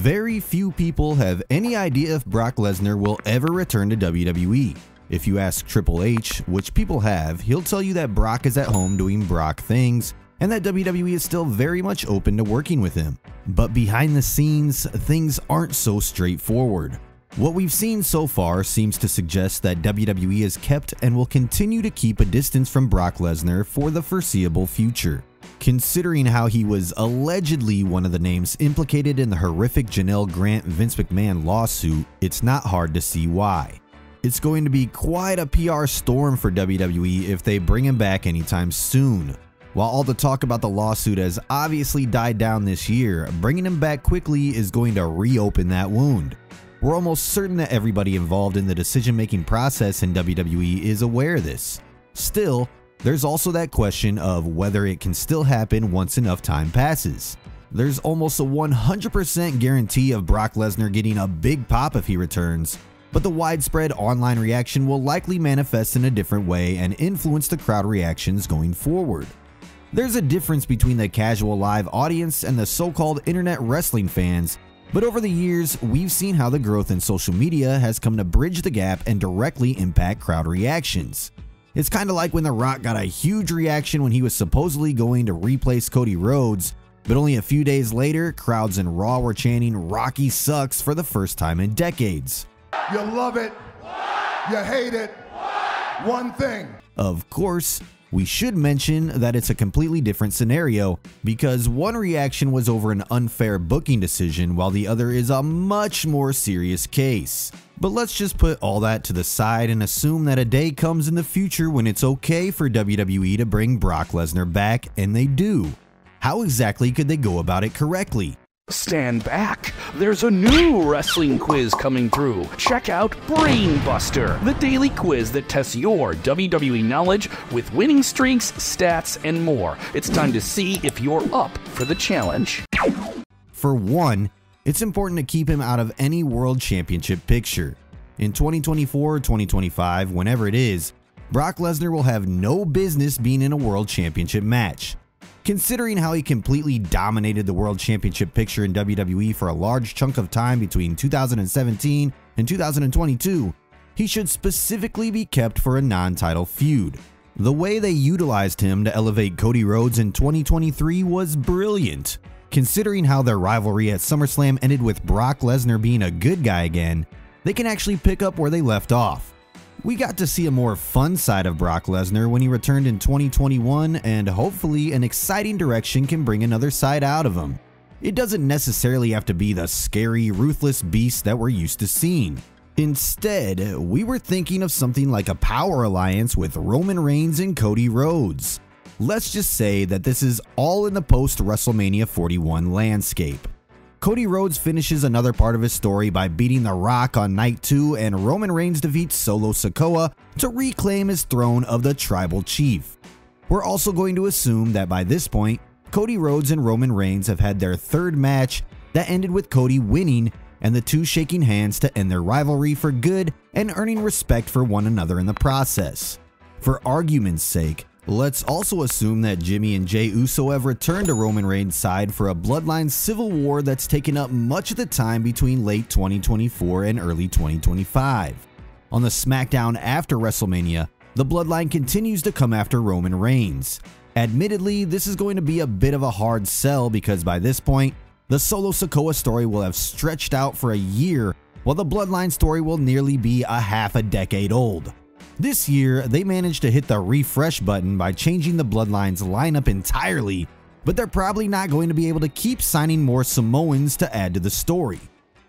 Very few people have any idea if Brock Lesnar will ever return to WWE. If you ask Triple H, which people have, he'll tell you that Brock is at home doing Brock things, and that WWE is still very much open to working with him. But behind the scenes, things aren't so straightforward. What we've seen so far seems to suggest that WWE has kept and will continue to keep a distance from Brock Lesnar for the foreseeable future. Considering how he was allegedly one of the names implicated in the horrific Janelle Grant-Vince McMahon lawsuit, it's not hard to see why. It's going to be quite a PR storm for WWE if they bring him back anytime soon. While all the talk about the lawsuit has obviously died down this year, bringing him back quickly is going to reopen that wound. We're almost certain that everybody involved in the decision-making process in WWE is aware of this. Still, there's also that question of whether it can still happen once enough time passes. There's almost a 100% guarantee of Brock Lesnar getting a big pop if he returns, but the widespread online reaction will likely manifest in a different way and influence the crowd reactions going forward. There's a difference between the casual live audience and the so-called internet wrestling fans, but over the years, we've seen how the growth in social media has come to bridge the gap and directly impact crowd reactions. It's kind of like when The Rock got a huge reaction when he was supposedly going to replace Cody Rhodes, but only a few days later, crowds in Raw were chanting "Rocky sucks" for the first time in decades. You love it, you hate it, one thing. Of course, we should mention that it's a completely different scenario because one reaction was over an unfair booking decision while the other is a much more serious case. But let's just put all that to the side and assume that a day comes in the future when it's okay for WWE to bring Brock Lesnar back, and they do. How exactly could they go about it correctly? Stand back. There's a new wrestling quiz coming through. Check out BrainBuster, the daily quiz that tests your WWE knowledge with winning streaks, stats, and more. It's time to see if you're up for the challenge. For one, it's important to keep him out of any world championship picture. In 2024 or 2025, whenever it is, Brock Lesnar will have no business being in a world championship match. Considering how he completely dominated the world championship picture in WWE for a large chunk of time between 2017 and 2022, he should specifically be kept for a non-title feud. The way they utilized him to elevate Cody Rhodes in 2023 was brilliant. Considering how their rivalry at SummerSlam ended with Brock Lesnar being a good guy again, they can actually pick up where they left off. We got to see a more fun side of Brock Lesnar when he returned in 2021, and hopefully an exciting direction can bring another side out of him. It doesn't necessarily have to be the scary, ruthless beast that we're used to seeing. Instead, we were thinking of something like a power alliance with Roman Reigns and Cody Rhodes. Let's just say that this is all in the post-WrestleMania 41 landscape. Cody Rhodes finishes another part of his story by beating The Rock on night 2, and Roman Reigns defeats Solo Sikoa to reclaim his throne of the Tribal Chief. We're also going to assume that by this point, Cody Rhodes and Roman Reigns have had their third match that ended with Cody winning and the two shaking hands to end their rivalry for good and earning respect for one another in the process. For argument's sake, let's also assume that Jimmy and Jey Uso have returned to Roman Reigns' side for a bloodline civil war that's taken up much of the time between late 2024 and early 2025. On the SmackDown after WrestleMania, the bloodline continues to come after Roman Reigns. Admittedly, this is going to be a bit of a hard sell because by this point, the Solo Sikoa story will have stretched out for a year, while the bloodline story will nearly be a half a decade old. This year, they managed to hit the refresh button by changing the Bloodline's lineup entirely, but they're probably not going to be able to keep signing more Samoans to add to the story.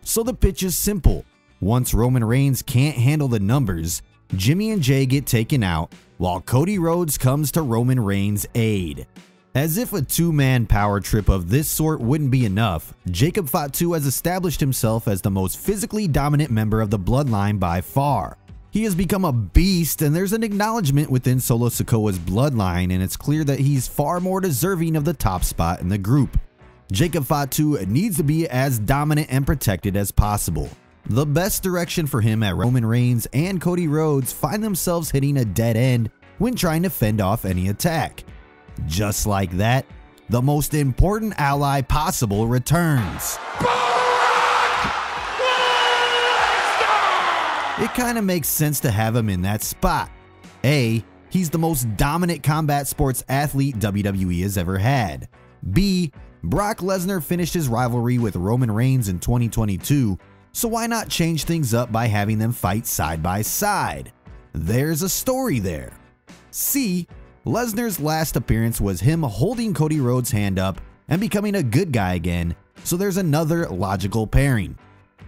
So the pitch is simple. Once Roman Reigns can't handle the numbers, Jimmy and Jey get taken out, while Cody Rhodes comes to Roman Reigns' aid. As if a two-man power trip of this sort wouldn't be enough, Jacob Fatu has established himself as the most physically dominant member of the Bloodline by far. He has become a beast, and there's an acknowledgement within Solo Sikoa's bloodline, and it's clear that he's far more deserving of the top spot in the group. Jacob Fatu needs to be as dominant and protected as possible. The best direction for him at Roman Reigns and Cody Rhodes find themselves hitting a dead end when trying to fend off any attack. Just like that, the most important ally possible returns. It kinda makes sense to have him in that spot. A, he's the most dominant combat sports athlete WWE has ever had. B, Brock Lesnar finished his rivalry with Roman Reigns in 2022, so why not change things up by having them fight side by side? There's a story there. C, Lesnar's last appearance was him holding Cody Rhodes' hand up and becoming a good guy again, so there's another logical pairing.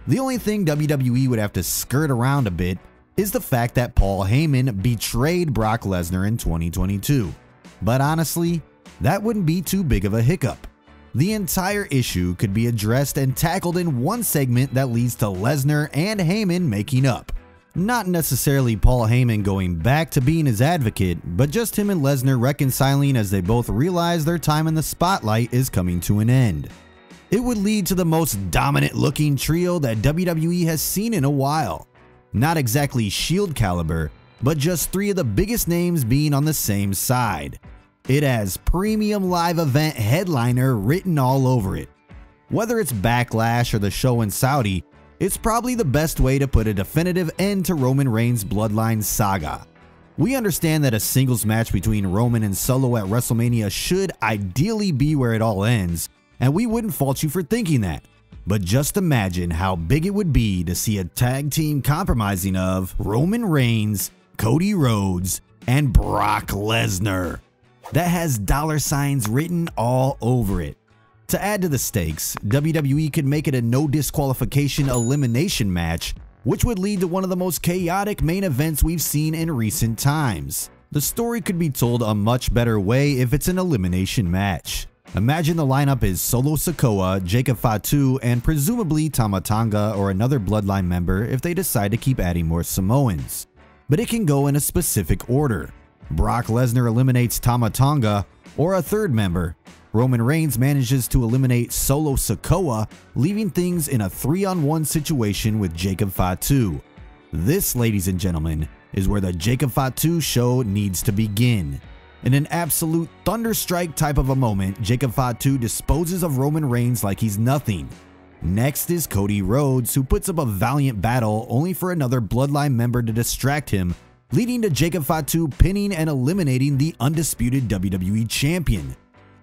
The only thing WWE would have to skirt around a bit is the fact that Paul Heyman betrayed Brock Lesnar in 2022. But honestly, that wouldn't be too big of a hiccup. The entire issue could be addressed and tackled in one segment that leads to Lesnar and Heyman making up. Not necessarily Paul Heyman going back to being his advocate, but just him and Lesnar reconciling as they both realize their time in the spotlight is coming to an end. It would lead to the most dominant looking trio that WWE has seen in a while. Not exactly Shield caliber, but just three of the biggest names being on the same side. It has premium live event headliner written all over it. Whether it's Backlash or the show in Saudi, it's probably the best way to put a definitive end to Roman Reigns' bloodline saga. We understand that a singles match between Roman and Solo at WrestleMania should ideally be where it all ends, and we wouldn't fault you for thinking that. But just imagine how big it would be to see a tag team compromising of Roman Reigns, Cody Rhodes, and Brock Lesnar. That has dollar signs written all over it. To add to the stakes, WWE could make it a no disqualification elimination match, which would lead to one of the most chaotic main events we've seen in recent times. The story could be told a much better way if it's an elimination match. Imagine the lineup is Solo Sikoa, Jacob Fatu, and presumably Tama Tonga or another bloodline member if they decide to keep adding more Samoans. But it can go in a specific order. Brock Lesnar eliminates Tama Tonga, or a third member. Roman Reigns manages to eliminate Solo Sikoa, leaving things in a 3-on-1 situation with Jacob Fatu. This, ladies and gentlemen, is where the Jacob Fatu show needs to begin. In an absolute thunderstrike type of a moment, Jacob Fatu disposes of Roman Reigns like he's nothing. Next is Cody Rhodes, who puts up a valiant battle only for another bloodline member to distract him, leading to Jacob Fatu pinning and eliminating the undisputed WWE champion.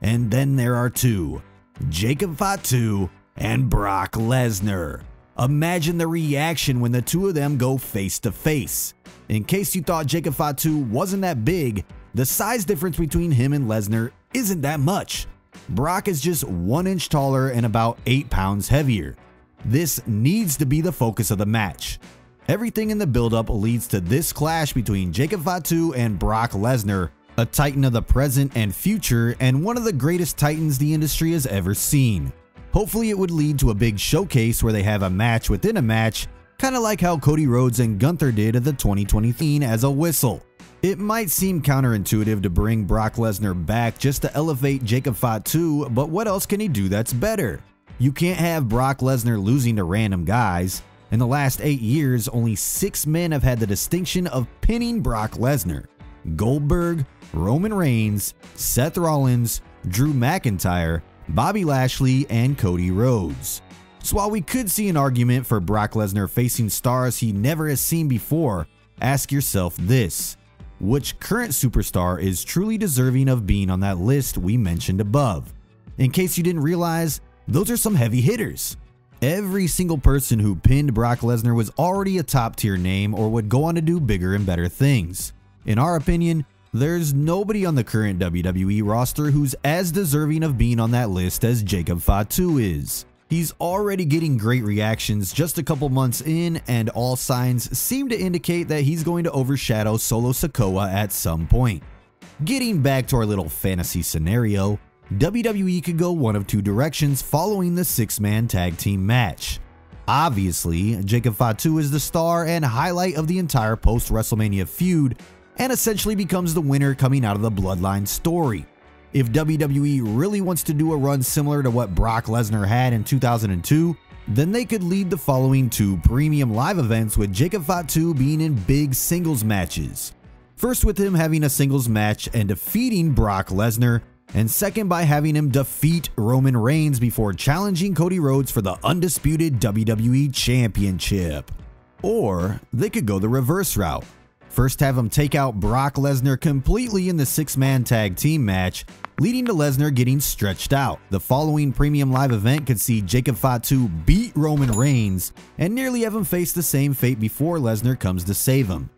And then there are two, Jacob Fatu and Brock Lesnar. Imagine the reaction when the two of them go face to face. In case you thought Jacob Fatu wasn't that big, the size difference between him and Lesnar isn't that much. Brock is just 1 inch taller and about 8 pounds heavier. This needs to be the focus of the match. Everything in the build-up leads to this clash between Jacob Fatu and Brock Lesnar, a titan of the present and future and one of the greatest titans the industry has ever seen. Hopefully it would lead to a big showcase where they have a match within a match, kinda like how Cody Rhodes and Gunther did at the 2020 theme as a whistle. It might seem counterintuitive to bring Brock Lesnar back just to elevate Jacob Fatu, but what else can he do that's better? You can't have Brock Lesnar losing to random guys. In the last 8 years, only 6 men have had the distinction of pinning Brock Lesnar: Goldberg, Roman Reigns, Seth Rollins, Drew McIntyre, Bobby Lashley, and Cody Rhodes. So while we could see an argument for Brock Lesnar facing stars he never has seen before, ask yourself this: which current superstar is truly deserving of being on that list we mentioned above? In case you didn't realize, those are some heavy hitters. Every single person who pinned Brock Lesnar was already a top tier name or would go on to do bigger and better things. In our opinion, there's nobody on the current WWE roster who's as deserving of being on that list as Jacob Fatu is. He's already getting great reactions just a couple months in, and all signs seem to indicate that he's going to overshadow Solo Sikoa at some point. Getting back to our little fantasy scenario, WWE could go one of two directions following the 6-man tag team match. Obviously, Jacob Fatu is the star and highlight of the entire post-WrestleMania feud, and essentially becomes the winner coming out of the Bloodline story. If WWE really wants to do a run similar to what Brock Lesnar had in 2002, then they could lead the following 2 premium live events, with Jacob Fatu being in big singles matches. First with him having a singles match and defeating Brock Lesnar, and second by having him defeat Roman Reigns before challenging Cody Rhodes for the undisputed WWE Championship. Or they could go the reverse route. First have him take out Brock Lesnar completely in the 6-man tag team match, leading to Lesnar getting stretched out. The following premium live event could see Jacob Fatu beat Roman Reigns and nearly have him face the same fate before Lesnar comes to save him.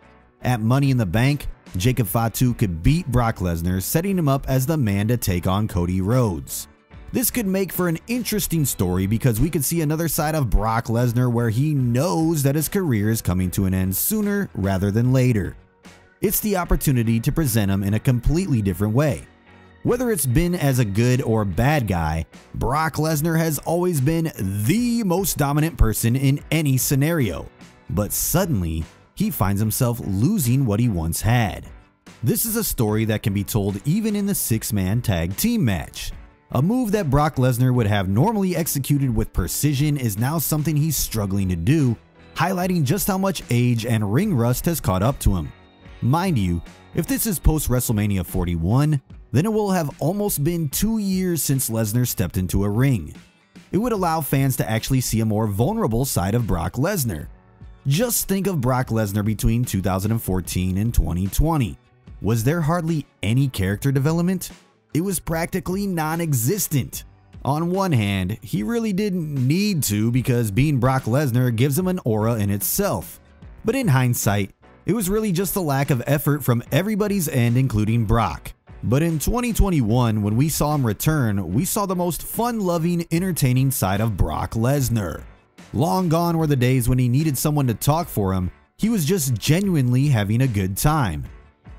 At Money in the Bank, Jacob Fatu could beat Brock Lesnar, setting him up as the man to take on Cody Rhodes. This could make for an interesting story because we could see another side of Brock Lesnar where he knows that his career is coming to an end sooner rather than later. It's the opportunity to present him in a completely different way. Whether it's been as a good or bad guy, Brock Lesnar has always been the most dominant person in any scenario. But suddenly, he finds himself losing what he once had. This is a story that can be told even in the 6-man tag team match. A move that Brock Lesnar would have normally executed with precision is now something he's struggling to do, highlighting just how much age and ring rust has caught up to him. Mind you, if this is post WrestleMania 41, then it will have almost been 2 years since Lesnar stepped into a ring. It would allow fans to actually see a more vulnerable side of Brock Lesnar. Just think of Brock Lesnar between 2014 and 2020. Was there hardly any character development? It was practically non-existent. On one hand, he really didn't need to because being Brock Lesnar gives him an aura in itself. But in hindsight, it was really just a lack of effort from everybody's end, including Brock. But in 2021, when we saw him return, we saw the most fun-loving, entertaining side of Brock Lesnar. Long gone were the days when he needed someone to talk for him, he was just genuinely having a good time.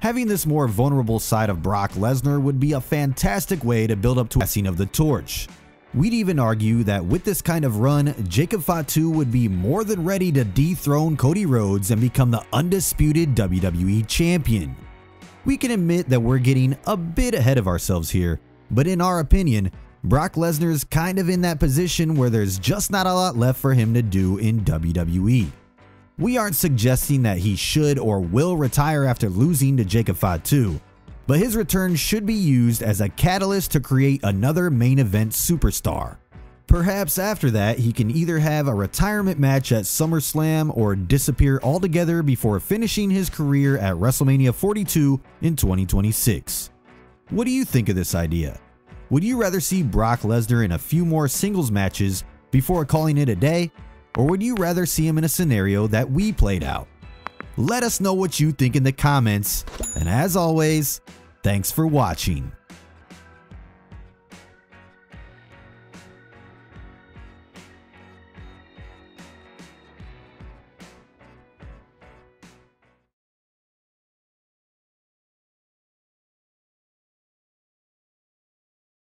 Having this more vulnerable side of Brock Lesnar would be a fantastic way to build up to passing of the torch. We'd even argue that with this kind of run, Jacob Fatu would be more than ready to dethrone Cody Rhodes and become the undisputed WWE champion. We can admit that we're getting a bit ahead of ourselves here, but in our opinion, Brock Lesnar's kind of in that position where there's just not a lot left for him to do in WWE. We aren't suggesting that he should or will retire after losing to Jacob Fatu, but his return should be used as a catalyst to create another main event superstar. Perhaps after that, he can either have a retirement match at SummerSlam or disappear altogether before finishing his career at WrestleMania 42 in 2026. What do you think of this idea? Would you rather see Brock Lesnar in a few more singles matches before calling it a day? Or would you rather see him in a scenario that we played out? Let us know what you think in the comments, and as always, thanks for watching.